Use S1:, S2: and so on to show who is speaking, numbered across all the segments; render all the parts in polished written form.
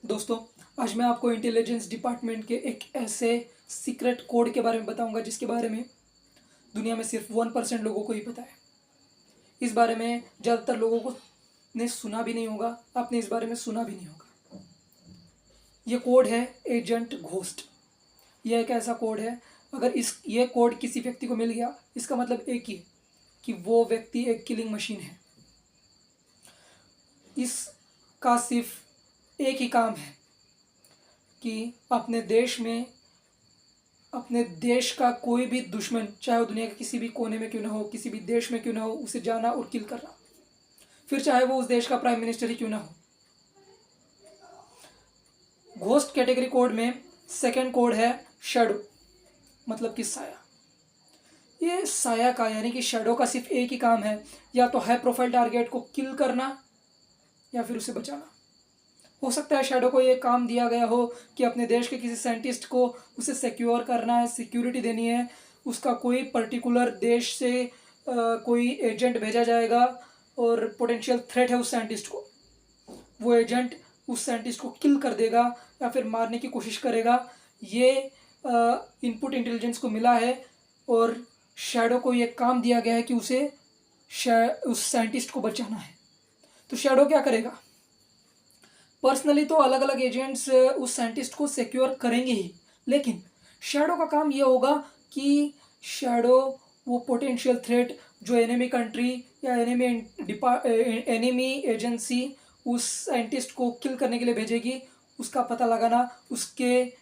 S1: दोस्तों, आज मैं आपको इंटेलिजेंस डिपार्टमेंट के एक ऐसे सीक्रेट कोड के बारे में बताऊंगा जिसके बारे में दुनिया में सिर्फ 1% लोगों को ही पता है। इस बारे में ज़्यादातर लोगों को ने सुना भी नहीं होगा, आपने इस बारे में सुना भी नहीं होगा। ये कोड है एजेंट घोस्ट। यह एक ऐसा कोड है, अगर ये कोड किसी व्यक्ति को मिल गया, इसका मतलब एक ही है कि वो व्यक्ति एक किलिंग मशीन है। इसका सिर्फ एक ही काम है कि अपने देश का कोई भी दुश्मन, चाहे वो दुनिया के किसी भी कोने में क्यों ना हो, किसी भी देश में क्यों ना हो, उसे जाना और किल करना, फिर चाहे वो उस देश का प्राइम मिनिस्टर ही क्यों ना हो। घोस्ट कैटेगरी कोड में सेकंड कोड है शैडो, मतलब कि साया। ये साया का यानी कि शैडो का सिर्फ एक ही काम है, या तो हाई प्रोफाइल टारगेट को किल करना या फिर उसे बचाना। हो सकता है शैडो को ये काम दिया गया हो कि अपने देश के किसी साइंटिस्ट को उसे सिक्योर करना है, सिक्योरिटी देनी है, उसका कोई पर्टिकुलर देश से कोई एजेंट भेजा जाएगा और पोटेंशियल थ्रेट है उस साइंटिस्ट को, वो एजेंट उस साइंटिस्ट को किल कर देगा या फिर मारने की कोशिश करेगा। ये इनपुट इंटेलिजेंस को मिला है और शैडो को ये काम दिया गया है कि उसे उस साइंटिस्ट को बचाना है। तो शैडो क्या करेगा? पर्सनली तो अलग अलग एजेंट्स उस साइंटिस्ट को सिक्योर करेंगे ही, लेकिन शैडो का काम ये होगा कि शैडो वो पोटेंशियल थ्रेट जो एनिमी कंट्री या एनिमी एजेंसी उस साइंटिस्ट को किल करने के लिए भेजेगी, उसका पता लगाना, उसके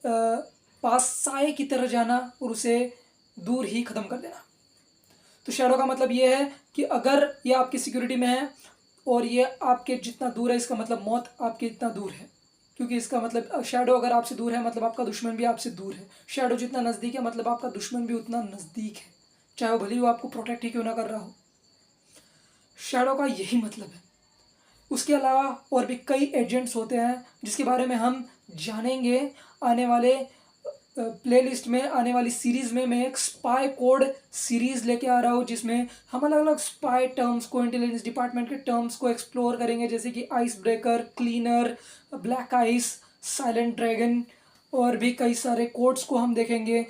S1: पास साए की तरह जाना और उसे दूर ही ख़त्म कर देना। तो शैडो का मतलब ये है कि अगर ये आपकी सिक्योरिटी में है और ये आपके जितना दूर है, इसका मतलब मौत आपके इतना दूर है, क्योंकि इसका मतलब शैडो अगर आपसे दूर है मतलब आपका दुश्मन भी आपसे दूर है। शैडो जितना नज़दीक है मतलब आपका दुश्मन भी उतना नज़दीक है, चाहे वो भले ही वो आपको प्रोटेक्ट ही क्यों ना कर रहा हो। शैडो का यही मतलब है। उसके अलावा और भी कई एजेंट्स होते हैं जिसके बारे में हम जानेंगे आने वाले प्लेलिस्ट में। आने वाली सीरीज़ में मैं एक स्पाई कोड सीरीज़ लेके आ रहा हूँ जिसमें हम अलग अलग स्पाई टर्म्स को, इंटेलिजेंस डिपार्टमेंट के टर्म्स को एक्सप्लोर करेंगे, जैसे कि ice breaker, cleaner, black ice, silent dragon और भी कई सारे कोड्स को हम देखेंगे।